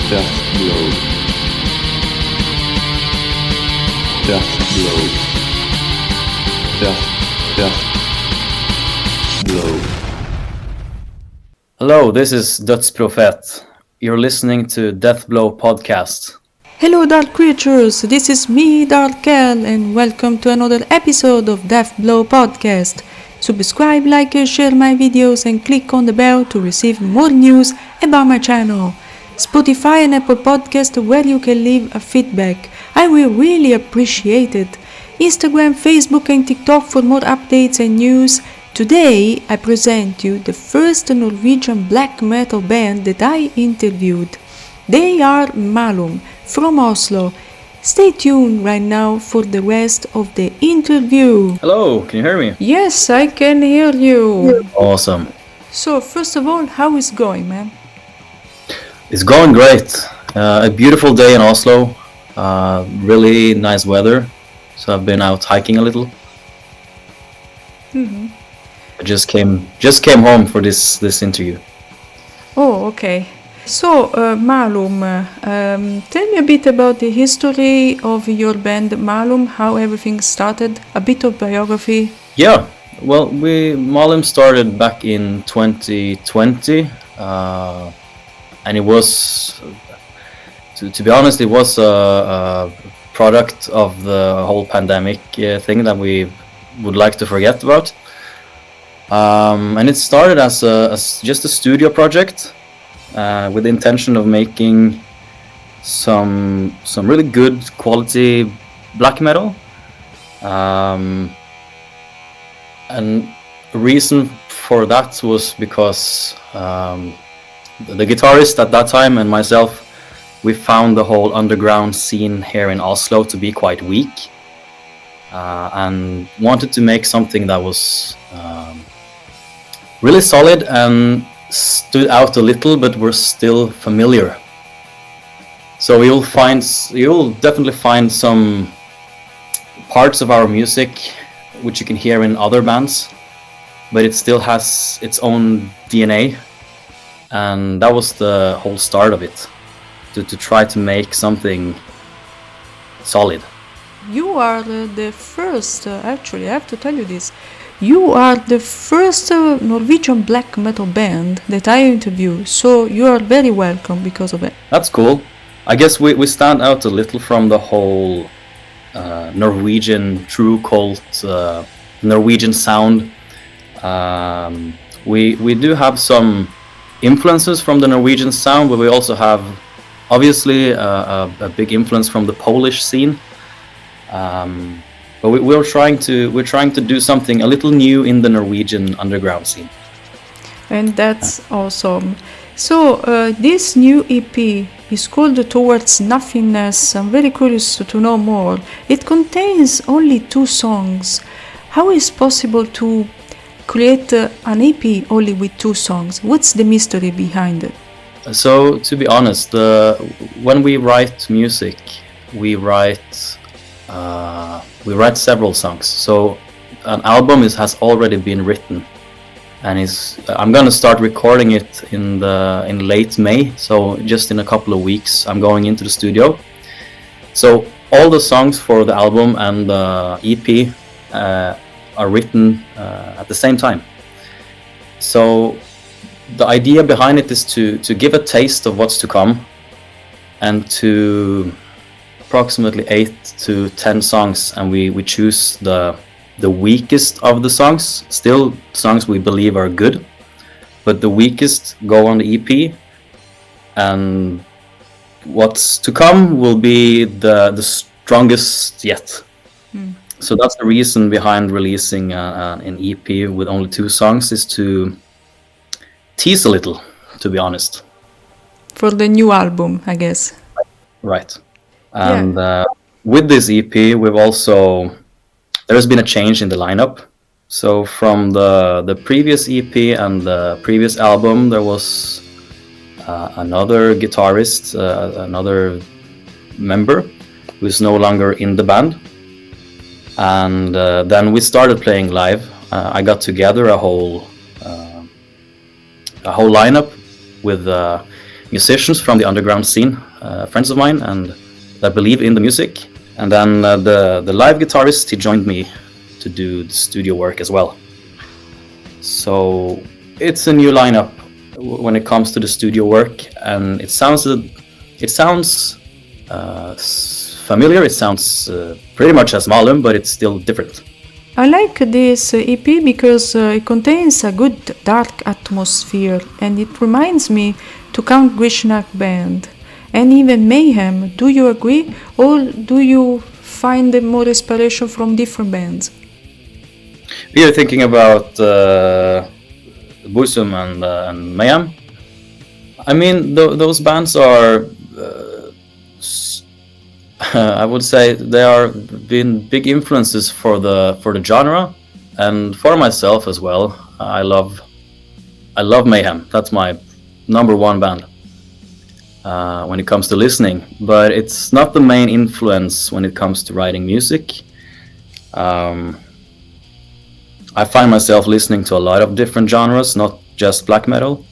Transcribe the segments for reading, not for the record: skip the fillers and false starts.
Death Blow. Death Blow. Death Blow. Hello, this is Doedsprofet. You're listening to Death Blow podcast. Hello dark creatures, this is me, Darkel, and welcome to another episode of Death Blow podcast. Subscribe, like, share my videos and click on the bell to receive more news about my channel. Spotify and Apple Podcast where you can leave a feedback. I will really appreciate it. Instagram, Facebook and TikTok for more updates and news. Today I present you the first Norwegian black metal band that I interviewed. They are Malum from Oslo. Stay tuned right now for the rest of the interview. Hello, can you hear me? Yes, I can hear you. Awesome. So, first of all, how is it going, man? It's going great. A beautiful day in Oslo. Really nice weather. So I've been out hiking a little. Mm-hmm. I just came home for this interview. Oh, okay. So, Malum, tell me a bit about the history of your band Malum, how everything started, a bit of biography. Yeah, well, Malum started back in 2020, and it was, to be honest, it was a product of the whole pandemic thing that we would like to forget about. And it started as just a studio project. With the intention of making some really good quality black metal, and the reason for that was because the guitarist at that time and myself, we found the whole underground scene here in Oslo to be quite weak, and wanted to make something that was really solid and stood out a little, but were still familiar. So you'll definitely find some parts of our music which you can hear in other bands, but it still has its own DNA, and that was the whole start of it, to try to make something solid. You are the first, actually, I have to tell you this. You are the first Norwegian black metal band that I interviewed, so you are very welcome because of it. That's cool. I guess we stand out a little from the whole Norwegian true cult, Norwegian sound. We do have some influences from the Norwegian sound, but we also have obviously a big influence from the Polish scene. But we're trying to do something a little new in the Norwegian underground scene. And that's awesome. So this new EP is called Towards Nothingness. I'm very curious to know more. It contains only 2 songs. How is it possible to create an EP only with 2 songs? What's the mystery behind it? So to be honest, when we write music, we write several songs. So an album has already been written, and I'm gonna start recording it in late May. So just in a couple of weeks, I'm going into the studio. So all the songs for the album and the EP are written at the same time. So the idea behind it is to give a taste of what's to come, and to approximately 8 to 10 songs, and we choose the weakest of the songs, still songs we believe are good, but the weakest go on the EP, and what's to come will be the strongest yet. So that's the reason behind releasing an EP with only 2 songs, is to tease a little, to be honest. For the new album, I guess. Right. And with this EP, there has been a change in the lineup. So from the previous EP and the previous album, there was another guitarist, another member who is no longer in the band. And then we started playing live. I got together a whole lineup with musicians from the underground scene, friends of mine, and that believe in the music. And then the live guitarist, he joined me to do the studio work as well. So it's a new lineup when it comes to the studio work, and it sounds familiar. It sounds pretty much as Malum, but it's still different. I like this EP because it contains a good dark atmosphere, and it reminds me to Count Grishnak Band and even Mayhem. Do you agree, or do you find more inspiration from different bands? We are thinking about Bursum and Mayhem. I mean, those bands are, I would say, they are been big influences for the genre, and for myself as well. I love Mayhem. That's my number one band when it comes to listening. But it's not the main influence when it comes to writing music. I find myself listening to a lot of different genres, not just black metal.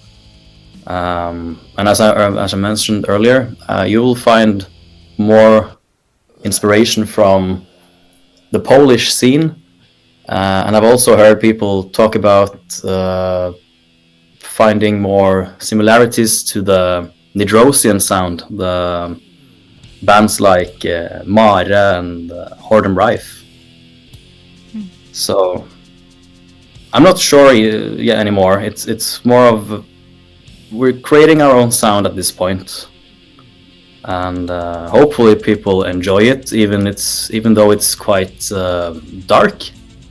And as I mentioned earlier, you will find more inspiration from the Polish scene. And I've also heard people talk about finding more similarities to the Nidrosian sound, the bands like Mare and Hordem Rife. So I'm not sure yet anymore. It's more of we're creating our own sound at this point, and hopefully people enjoy it. Even though it's quite dark,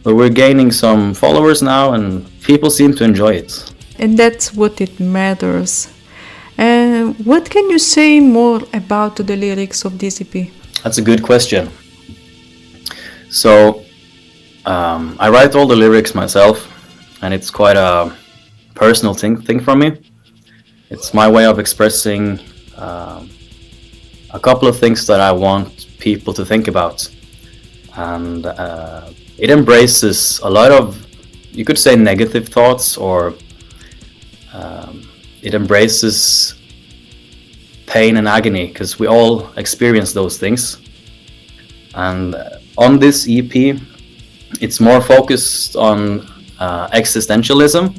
but we're gaining some followers now, and people seem to enjoy it. And that's what it matters. And what can you say more about the lyrics of this EP? That's a good question. So I write all the lyrics myself, and it's quite a personal thing for me. It's my way of expressing a couple of things that I want people to think about, and it embraces a lot of, you could say, negative thoughts, or it embraces pain and agony, because we all experience those things. And on this EP, it's more focused on existentialism.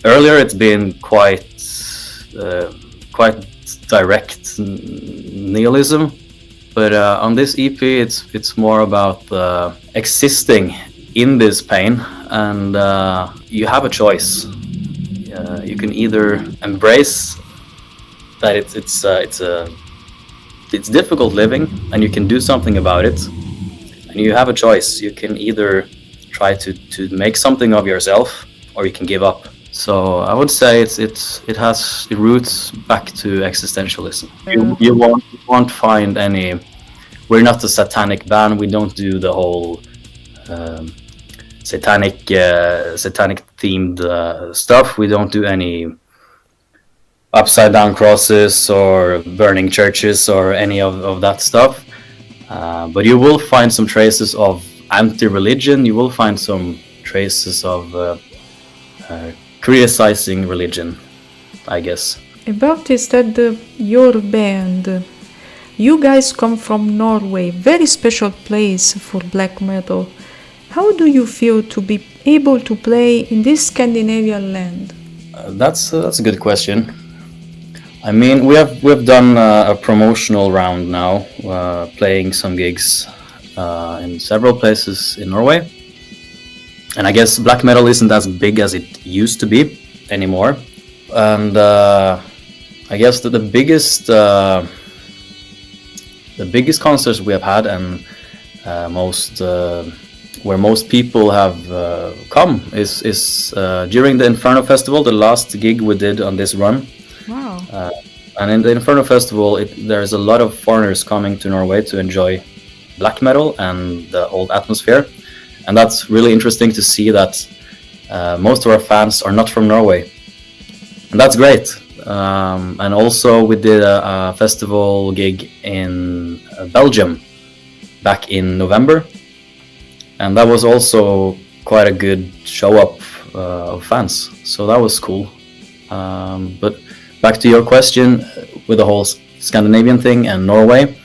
Earlier, it's been quite direct nihilism, but on this EP, it's more about existing in this pain, and you have a choice. You can either embrace that it's difficult living, and you can do something about it, and you have a choice. You can either try to make something of yourself, or you can give up. So I would say it has roots back to existentialism. You won't find any. We're not a satanic band. We don't do the whole satanic themed stuff. We don't do any upside down crosses or burning churches or any of that stuff. But you will find some traces of anti-religion. You will find some traces of criticizing religion, I guess. About this, that your band, you guys come from Norway, very special place for black metal. How do you feel to be able to play in this Scandinavian land? That's a good question. I mean, we've done a promotional round now, playing some gigs in several places in Norway. And I guess black metal isn't as big as it used to be anymore. And I guess that the biggest concerts we have had, and where most people have come is during the Inferno Festival, the last gig we did on this run. Wow. And in the Inferno Festival, there's a lot of foreigners coming to Norway to enjoy black metal and the old atmosphere. And that's really interesting to see that most of our fans are not from Norway. And that's great. And also we did a festival gig in Belgium back in November. And that was also quite a good show up of fans. So that was cool. But back to your question with the whole Scandinavian thing and Norway.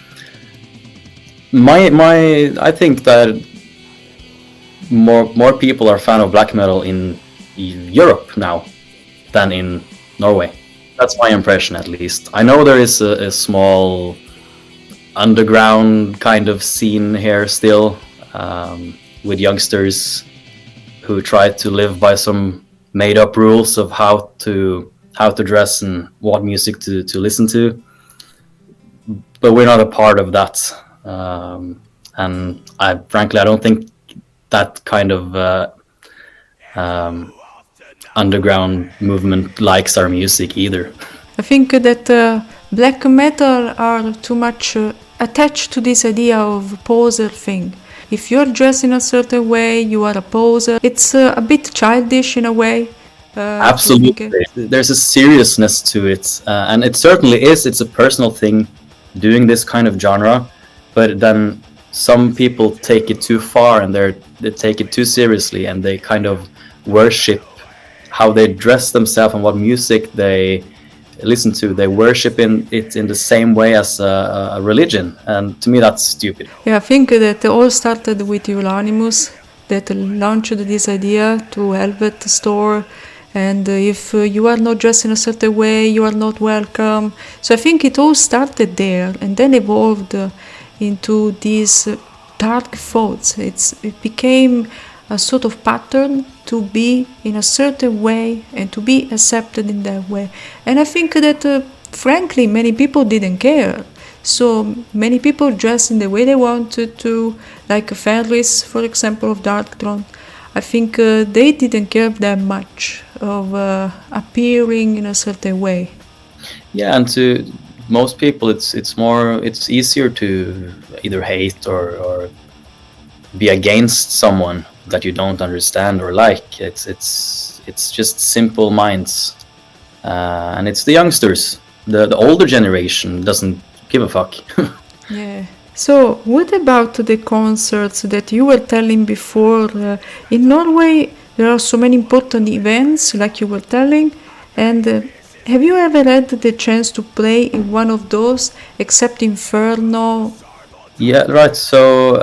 I think that more people are fan of black metal in Europe now than in Norway. That's my impression, at least. I know there is a small underground kind of scene here still, with youngsters who try to live by some made-up rules of how to dress and what music to listen to. But we're not a part of that, and frankly I don't think that kind of underground movement likes our music either. I think that black metal are too much attached to this idea of poser thing. If you're dressed in a certain way, you are a poser. It's a bit childish in a way. Absolutely. There's a seriousness to it, and it certainly is. It's a personal thing doing this kind of genre, but then some people take it too far and they take it too seriously, and they kind of worship how they dress themselves and what music they listen to. They worship it in the same way as a religion, and to me that's stupid. Yeah, I think that all started with Euronymous, that launched this idea to Helvet store, and if you are not dressed in a certain way, you are not welcome. So I think it all started there and then evolved into these dark thoughts. It became a sort of pattern to be in a certain way and to be accepted in that way. And I think that, frankly, many people didn't care. So many people dressed in the way they wanted to, like Fenris, for example, of Darkthrone. I think they didn't care that much of appearing in a certain way. Yeah, and to most people, it's easier to either hate or be against someone that you don't understand or like. It's just simple minds, and it's the youngsters. The older generation doesn't give a fuck. Yeah. So, what about the concerts that you were telling before? In Norway, there are so many important events, like you were telling, and have you ever had the chance to play in one of those, except Inferno? Yeah, right. So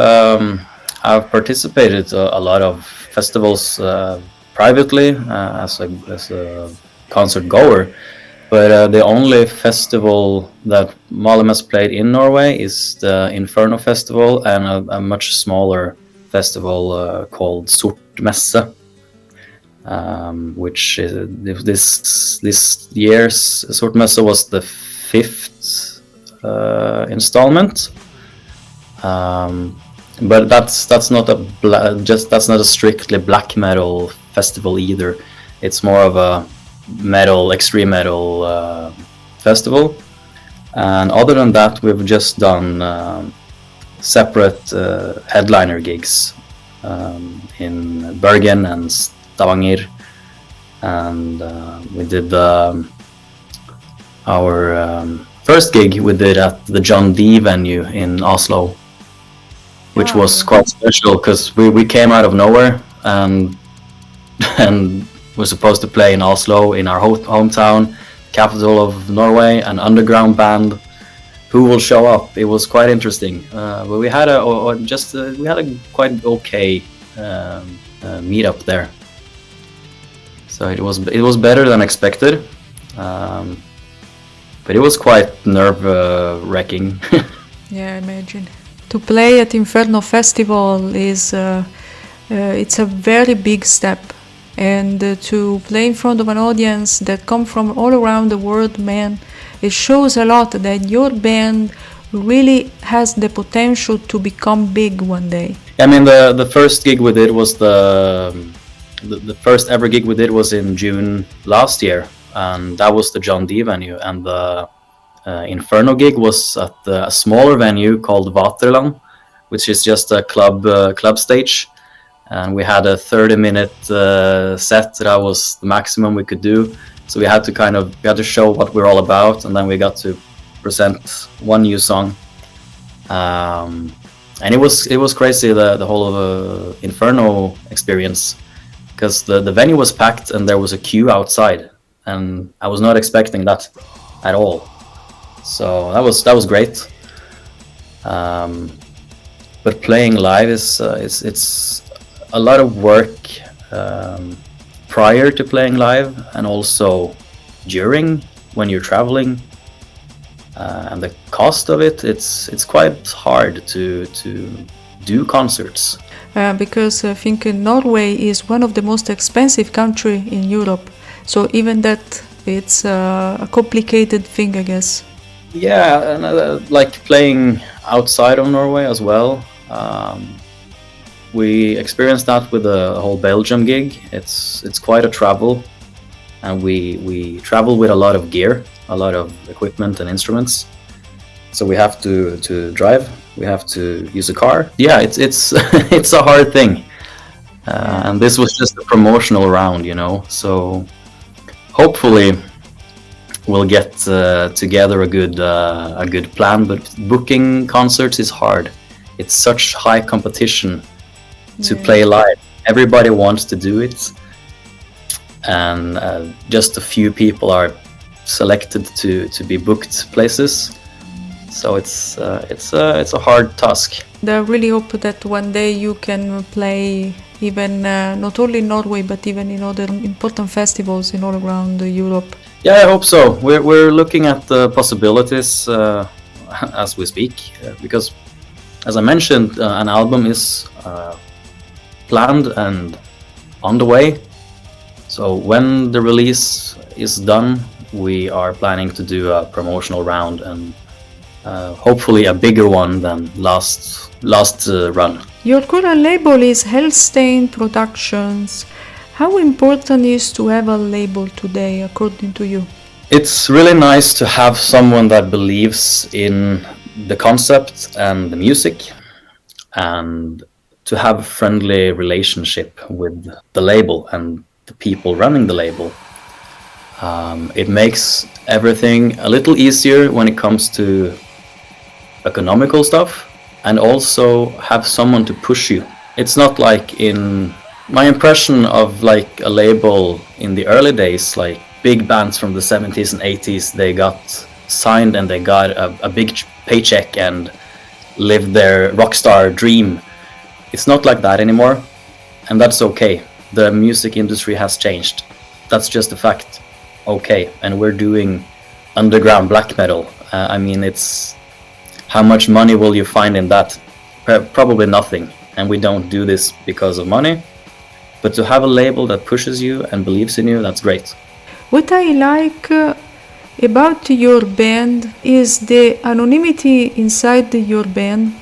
I've participated a lot of festivals privately as a concert goer. But the only festival that Malum has played in Norway is the Inferno Festival and a much smaller festival called Sort Messe, which this year's Sort Messe was the 5th installment. But that's not a strictly black metal festival either. It's more of a extreme metal festival, and other than that we've just done separate headliner gigs in Bergen and Stavanger, and we did our first gig we did at the John D venue in Oslo, which was quite special because we came out of nowhere and we're supposed to play in Oslo, in our hometown, capital of Norway, an underground band. Who will show up? It was quite interesting. But we had a quite okay meetup there. So it was better than expected, but it was quite nerve-wracking. Yeah, I imagine. To play at Inferno Festival is it's a very big step. And to play in front of an audience that come from all around the world, man, it shows a lot that your band really has the potential to become big one day. I mean, the first gig we did was the first ever gig we did was in June last year, and that was the John D venue, and the Inferno gig was at a smaller venue called Vaterland, which is just a club stage. And we had a 30-minute set that was the maximum we could do. So we had to show what we're all about, and then we got to present one new song. And it was crazy, the whole Inferno experience, because the venue was packed and there was a queue outside and I was not expecting that at all. So that was great. But playing live is it's a lot of work prior to playing live, and also during, when you're traveling, and the cost of it. It's quite hard to do concerts. Because I think Norway is one of the most expensive country in Europe. So even that, it's a complicated thing, I guess. Yeah, and like playing outside of Norway as well. We experienced that with the whole Belgium gig. It's quite a travel, and we travel with a lot of gear, a lot of equipment and instruments. So we have to drive. We have to use a car. Yeah, it's it's a hard thing, and this was just a promotional round, you know. So hopefully we'll get together a good plan. But booking concerts is hard. It's such high competition to play live. Everybody wants to do it, and just a few people are selected to be booked places. So it's a hard task. I really hope that one day you can play even not only in Norway but even in other important festivals in all around Europe. Yeah, I hope so. We're looking at the possibilities as we speak, because, as I mentioned, an album is planned and on the way. So when the release is done, we are planning to do a promotional round, and hopefully a bigger one than last run. Your current label is Hellstein Productions. How important is to have a label today, according to you? It's really nice to have someone that believes in the concept and the music, and to have a friendly relationship with the label and the people running the label. It makes everything a little easier when it comes to economical stuff, and also have someone to push you. It's not like in my impression of like a label in the early days, like big bands from the 70s and 80s, they got signed and they got a big paycheck and lived their rock star dream. It's not like that anymore, and that's okay. The music industry has changed. That's just a fact. Okay, and we're doing underground black metal. I mean, it's how much money will you find in that? Probably nothing. And we don't do this because of money. But to have a label that pushes you and believes in you, that's great. What I like about your band is the anonymity inside your band.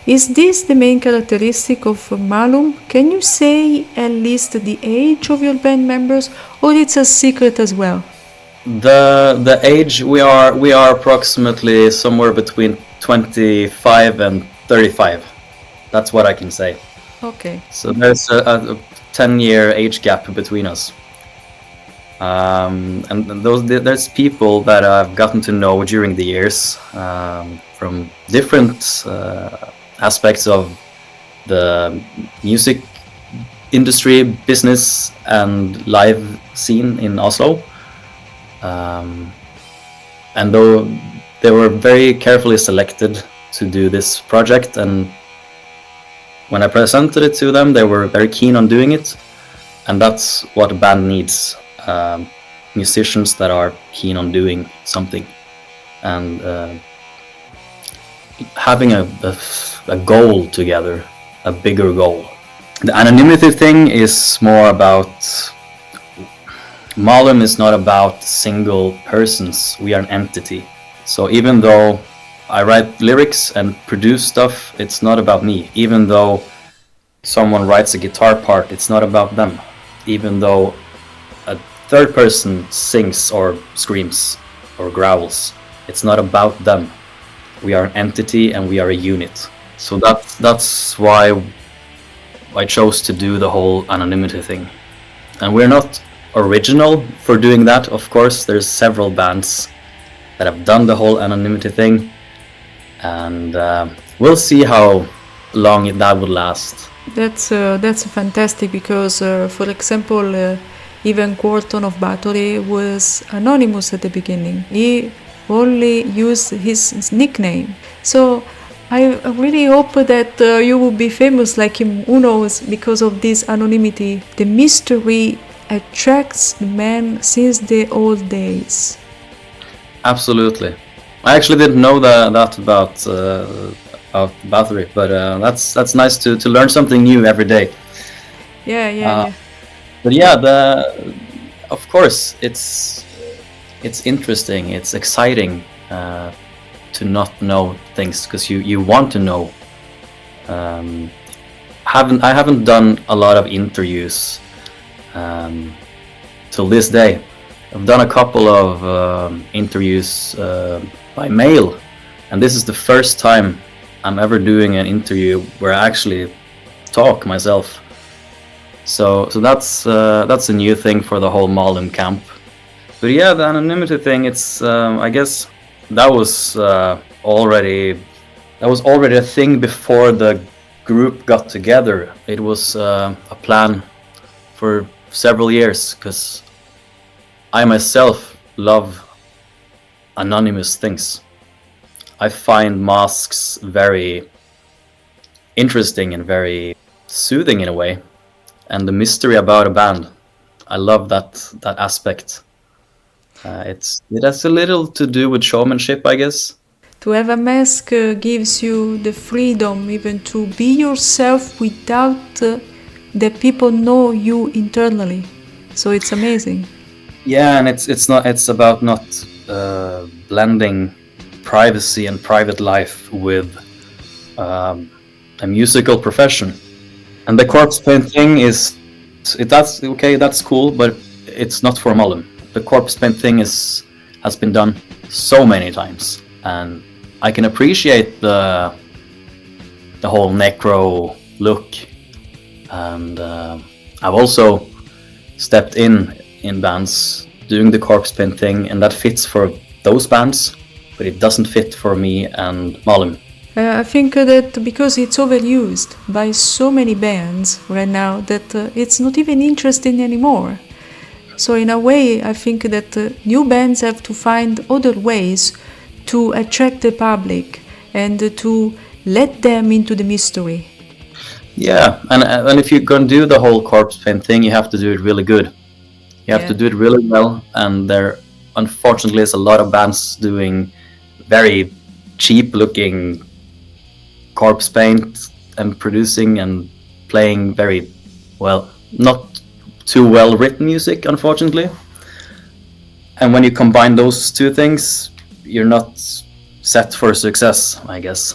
Is this the main characteristic of Malum? Can you say at least the age of your band members, or it's a secret as well? The age, we are approximately somewhere between 25 and 35. That's what I can say. Okay. So there's a 10-year age gap between us. And there's people that I've gotten to know during the years, from different aspects of the music industry, business, and live scene in Oslo. And though they were very carefully selected to do this project, and when I presented it to them, they were very keen on doing it, and that's what a band needs. Musicians that are keen on doing something, and having a goal together, a bigger goal. The anonymity thing is more about, Malum is not about single persons, we are an entity. So even though I write lyrics and produce stuff, it's not about me. Even though someone writes a guitar part, it's not about them. Even though a third person sings or screams or growls, it's not about them. We are an entity and we are a unit. So that's why I chose to do the whole anonymity thing. And we're not original for doing that, of course. There's several bands that have done the whole anonymity thing, and we'll see how long that would last. That's fantastic, because for example, Even Gorton of Bathory was anonymous at the beginning. He only used his nickname. So I really hope that you will be famous like him. Who knows? Because of this anonymity, the mystery attracts the man since the old days. Absolutely. I actually didn't know that about Bathory, but that's nice to learn something new every day. Yeah. But yeah, of course it's interesting. It's exciting to not know things because you want to know. I haven't done a lot of interviews till this day. I've done a couple of interviews by mail, and this is the first time I'm ever doing an interview where I actually talk myself. So that's a new thing for the whole Malum camp. But yeah, the anonymity thing, it's I guess that was already a thing before the group got together. It was a plan for several years because I myself love anonymous things. I find masks very interesting and very soothing in a way, and the mystery about a band, I love that aspect. It has a little to do with showmanship, I guess. To have a mask gives you the freedom even to be yourself without that people know you internally. So it's amazing. Yeah, and it's about not blending privacy and private life with a musical profession. And the corpse paint thing that's cool, but it's not for Malum. The corpse paint thing has been done so many times, and I can appreciate the whole necro look, and I've also stepped in bands doing the corpse paint thing, and that fits for those bands, but it doesn't fit for me and Malum. I think that because it's overused by so many bands right now that it's not even interesting anymore. So in a way, I think that new bands have to find other ways to attract the public and to let them into the mystery. Yeah, and if you're going to do the whole corpse paint thing, you have to do it really good. You have to do it really well, and there unfortunately is a lot of bands doing very cheap looking corpse paint and producing and playing very well, not too well written music, unfortunately. And when you combine those two things, you're not set for success, I guess.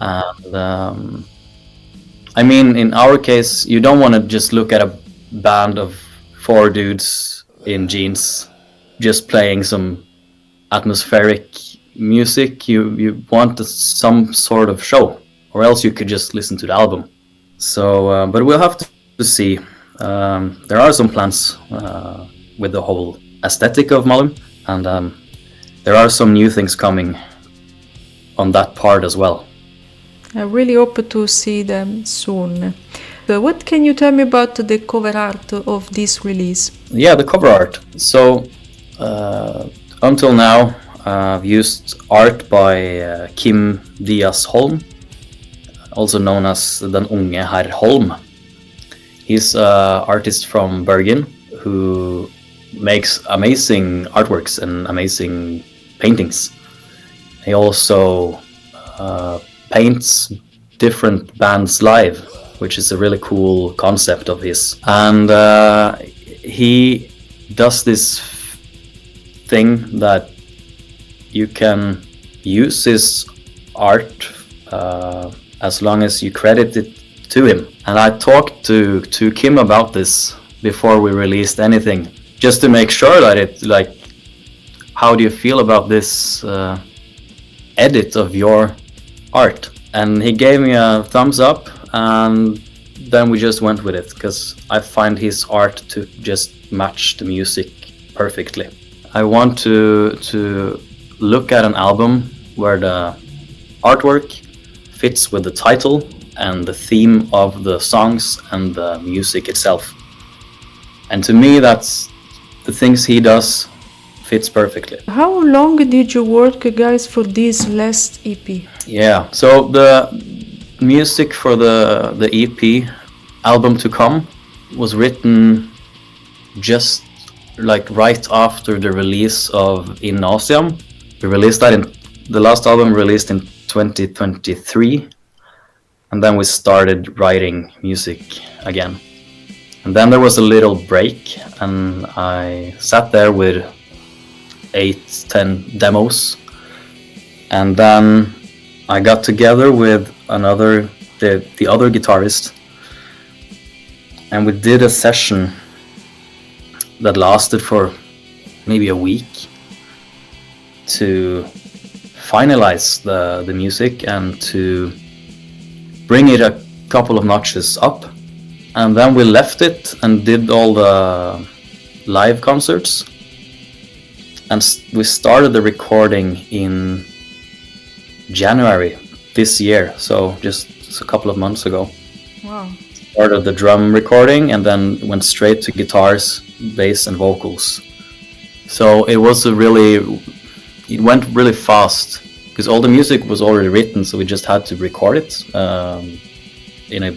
And I mean, in our case, you don't want to just look at a band of 4 dudes in jeans just playing some atmospheric music. You want some sort of show, or else you could just listen to the album. So, but we'll have to see. There are some plans with the whole aesthetic of Malum, and there are some new things coming on that part as well. I really hope to see them soon. What can you tell me about the cover art of this release? Yeah, the cover art. So, until now, I've used art by Kim Diaz Holm, also known as Den Unge Herr Holm. He's an artist from Bergen who makes amazing artworks and amazing paintings. He also paints different bands live, which is a really cool concept of his. And he does this thing that you can use his art as long as you credit it to him. And I talked to Kim about this before we released anything, just to make sure that it, like, how do you feel about this edit of your art? And he gave me a thumbs up, and then we just went with it, because I find his art to just match the music perfectly. I want to look at an album where the artwork fits with the title and the theme of the songs and the music itself. And to me, that's the things he does fits perfectly. How long did you work, guys, for this last EP? Yeah, so the music for the EP, Album to Come, was written just like right after the release of In Nauseam. We released that the last album released in 2023, and then we started writing music again. And then there was a little break, and I sat there with 8-10 demos, and then I got together with the other guitarist, and we did a session that lasted for maybe a week to finalize the music and to bring it a couple of notches up. And then we left it and did all the live concerts, and we started the recording in January this year, so just a couple of months ago. Wow. Started the drum recording and then went straight to guitars, bass and vocals. So it went really fast because all the music was already written, so we just had to record it in a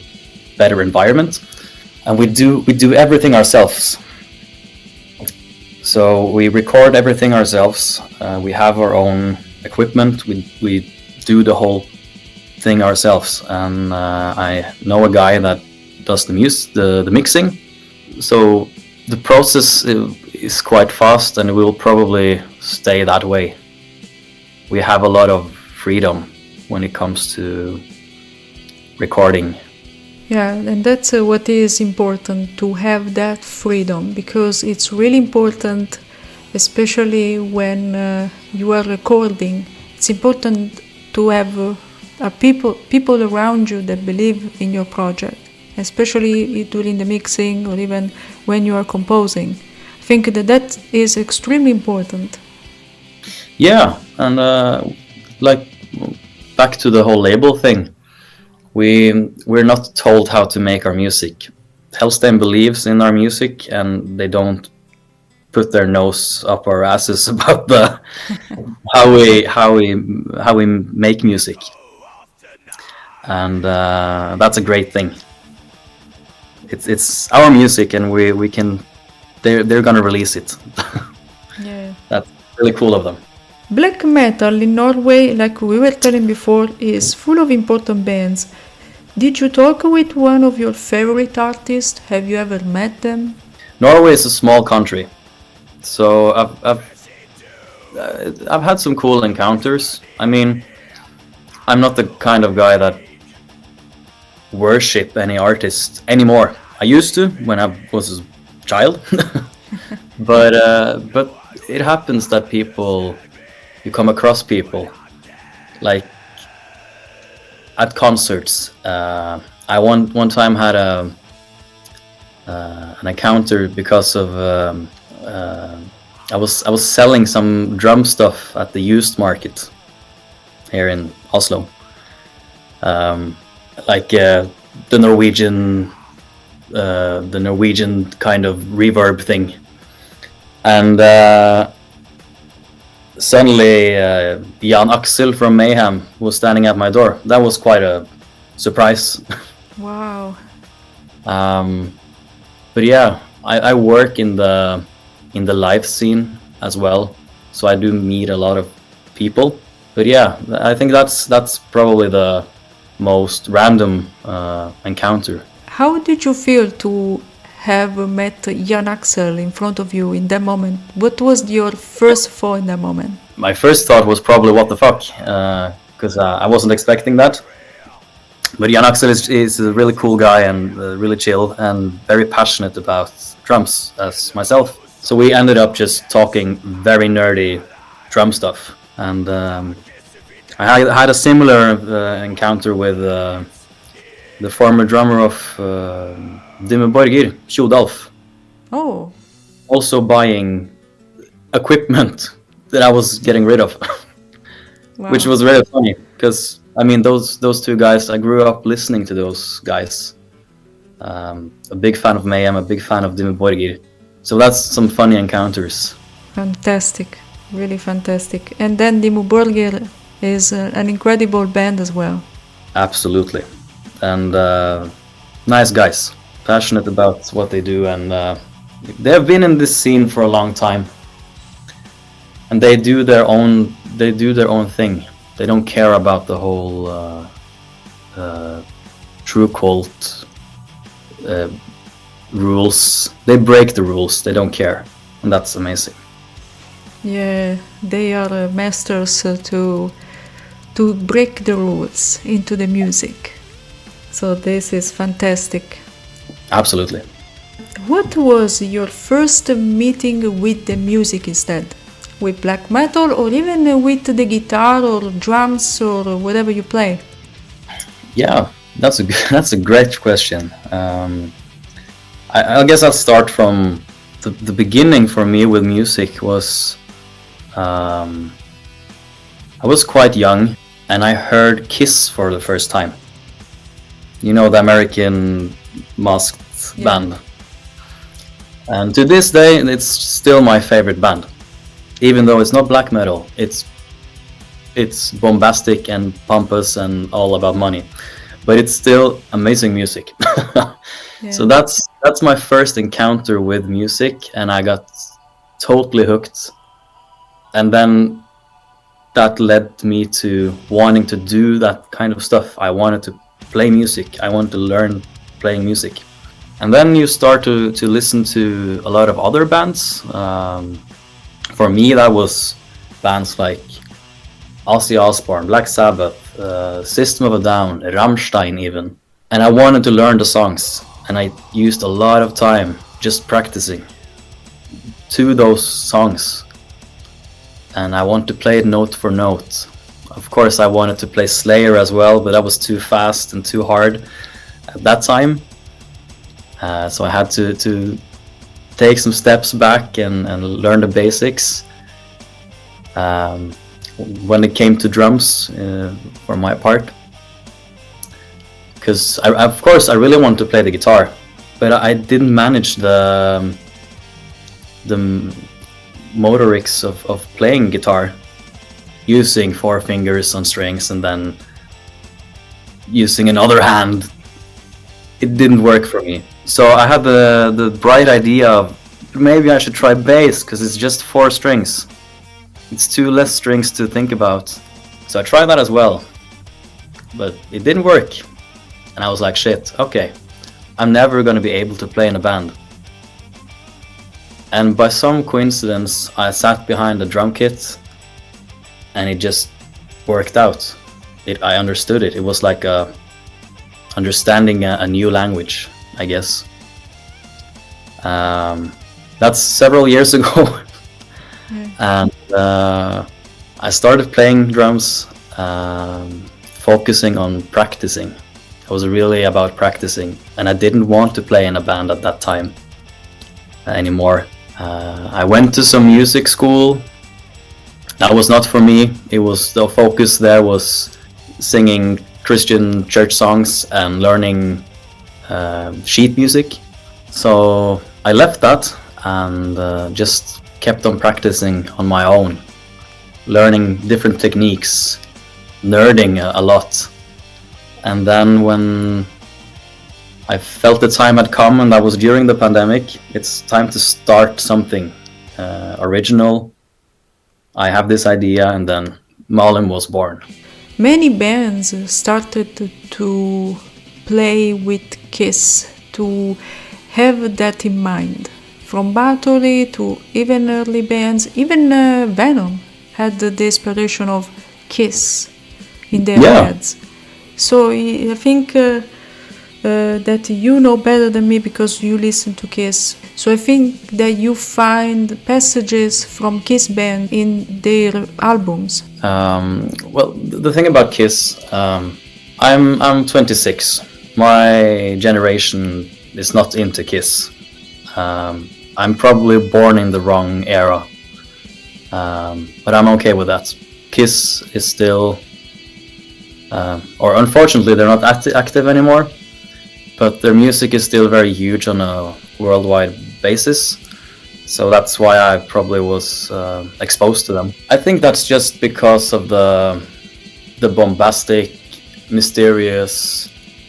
better environment. And we do everything ourselves. So we record everything ourselves. We have our own equipment. We do the whole thing ourselves, and I know a guy that does the mixing. So the process is quite fast, and it will probably stay that way. We have a lot of freedom when it comes to recording. Yeah, and that's what is important, to have that freedom, because it's really important, especially when you are recording. It's important to have people around you that believe in your project, especially during the mixing or even when you are composing. I think that is extremely important. Yeah, and like back to the whole label thing. We're not told how to make our music. Hellstein believes in our music, and they don't put their nose up our asses about how we make music. And that's a great thing. It's our music, and we can. They're gonna release it. Yeah. That's really cool of them. Black metal in Norway, like we were telling before, is full of important bands. Did you talk with one of your favorite artists? Have you ever met them? Norway is a small country, so I've had some cool encounters. I mean, I'm not the kind of guy that worship any artist anymore. I used to when I was a child, but it happens that you come across people, like at concerts. I one time had an encounter because of I was selling some drum stuff at the used market here in Oslo, like the Norwegian kind of reverb thing, and suddenly Jan Axel from Mayhem was standing at my door. That was quite a surprise. Wow. But yeah, I work in the live scene as well, so I do meet a lot of people. But yeah, I think that's probably the most random encounter. How did you feel to have met Jan Axel in front of you in that moment? What was your first thought in that moment? My first thought was probably what the fuck, because I wasn't expecting that. But Jan Axel is a really cool guy and really chill and very passionate about drums as myself. So we ended up just talking very nerdy drum stuff. And I had a similar encounter with the former drummer of Dimmu Borgir, Kjodalf. Oh. Also buying equipment that I was getting rid of. Wow. Which was really funny, because I mean those two guys, I grew up listening to those guys, A big fan of Mayhem, a big fan of Dimmu Borgir. So that's some funny encounters. Fantastic, really fantastic. And then Dimmu Borgir is an incredible band as well. Absolutely. And nice guys, passionate about what they do, and they have been in this scene for a long time. And they do their own thing. They don't care about the whole true cult rules. They break the rules. They don't care, and that's amazing. Yeah, they are masters to break the rules into the music. So this is fantastic. Absolutely. What was your first meeting with the music instead? With black metal, or even with the guitar or drums or whatever you play? Yeah, that's a great question. I guess I'll start from the beginning for me with music was I was quite young and I heard Kiss for the first time. You know, the American masked band. And to this day, it's still my favorite band. Even though it's not black metal, it's bombastic and pompous and all about money. But it's still amazing music. Yeah. So that's my first encounter with music, and I got totally hooked. And then that led me to wanting to do that kind of stuff. I wanted to play music. I wanted to learn playing music. And then you start to listen to a lot of other bands. For me, that was bands like Ozzy Osbourne, Black Sabbath, System of a Down, Rammstein even. And I wanted to learn the songs, and I used a lot of time just practicing to those songs. And I wanted to play it note for note. Of course, I wanted to play Slayer as well, but that was too fast and too hard at that time. So I had to take some steps back and learn the basics. When it came to drums, for my part, because of course I really wanted to play the guitar, but I didn't manage the motorics of playing guitar, using 4 fingers on strings and then using another hand. It didn't work for me. So I had the bright idea of maybe I should try bass, because it's just 4 strings. It's 2 less strings to think about. So I tried that as well, but it didn't work. And I was like, shit, okay, I'm never going to be able to play in a band. And by some coincidence, I sat behind a drum kit and it just worked out. I understood it. It was like understanding a new language, I guess. That's several years ago. And I started playing drums, focusing on practicing. I was really about practicing, and I didn't want to play in a band at that time anymore. I went to some music school. That was not for me. It was the focus there was singing Christian church songs and learning sheet music. So I left that and just kept on practicing on my own, learning different techniques, nerding a lot. And then when I felt the time had come, and that was during the pandemic, it's time to start something original. I have this idea, and then Malum was born. Many bands started to play with Kiss, to have that in mind. From Bathory to even early bands, even Venom had the inspiration of Kiss in their heads. So I think that you know better than me because you listen to Kiss. So I think that you find passages from Kiss band in their albums. Well, the thing about Kiss, I'm 26. My generation is not into Kiss. I'm probably born in the wrong era, but I'm okay with that. Kiss is still, or unfortunately they're not active anymore, but their music is still very huge on a worldwide basis. So that's why I probably was exposed to them. I think that's just because of the bombastic, mysterious.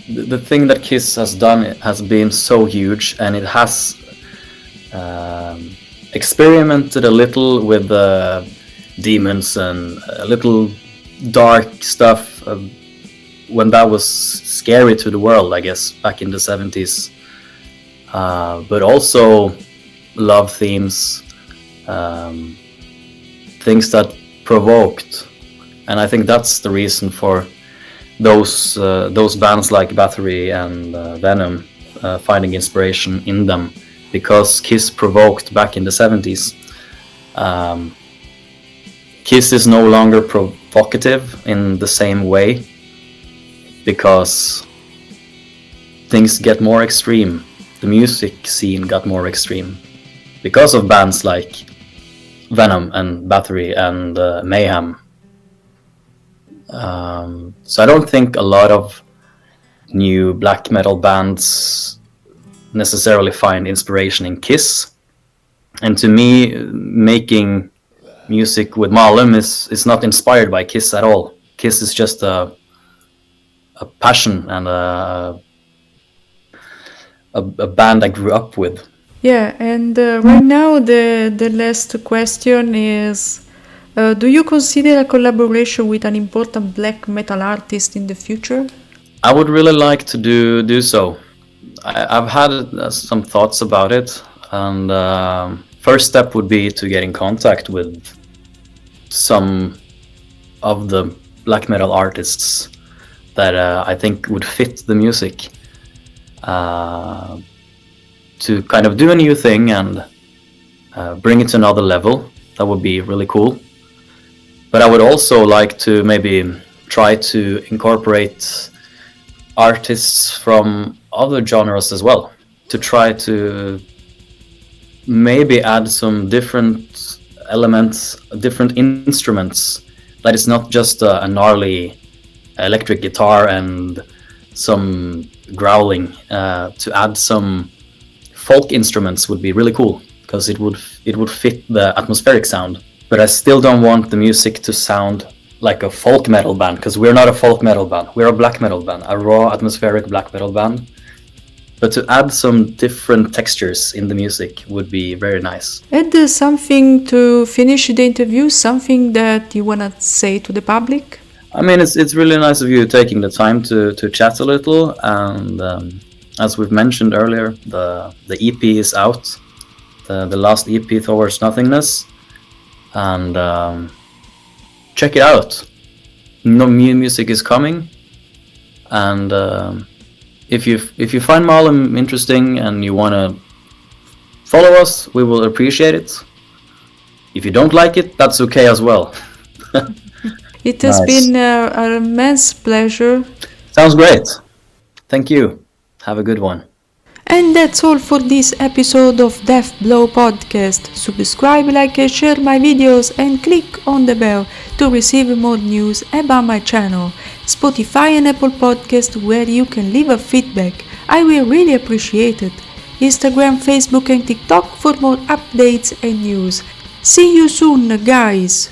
The thing that Kiss has done has been so huge, and it has experimented a little with demons and a little dark stuff when that was scary to the world, I guess, back in the 70s. But also love themes, things that provoked, and I think that's the reason for those bands like Bathory and Venom finding inspiration in them, because Kiss provoked back in the 70s. Kiss is no longer provocative in the same way because things get more extreme. The music scene got more extreme because of bands like Venom and Bathory and Mayhem. So I don't think a lot of new black metal bands necessarily find inspiration in Kiss. And to me, making music with Malum is not inspired by Kiss at all. Kiss is just a passion and a band I grew up with. Yeah, and right now the last question is, do you consider a collaboration with an important black metal artist in the future? I would really like to do so. I've had some thoughts about it, and first step would be to get in contact with some of the black metal artists that I think would fit the music, to kind of do a new thing and bring it to another level. That would be really cool. But I would also like to maybe try to incorporate artists from other genres as well, to try to maybe add some different elements, different instruments, that is not just a gnarly electric guitar and some growling. To add some folk instruments would be really cool, because it would fit the atmospheric sound. But I still don't want the music to sound like a folk metal band, because we're not a folk metal band. We're a black metal band, a raw atmospheric black metal band. But to add some different textures in the music would be very nice. And something to finish the interview, something that you want to say to the public? I mean, it's really nice of you taking the time to chat a little. And as we've mentioned earlier, the EP is out, the last EP, Towards Nothingness. And check it out. No new music is coming, and if you find Malum interesting and you want to follow us, we will appreciate it. If you don't like it, that's okay as well. It has been an immense pleasure. Sounds great. Thank you. Have a good one. And that's all for this episode of Death Blow Podcast. Subscribe, like and share my videos, and click on the bell to receive more news about my channel. Spotify and Apple Podcast, where you can leave a feedback. I will really appreciate it. Instagram, Facebook and TikTok for more updates and news. See you soon, guys!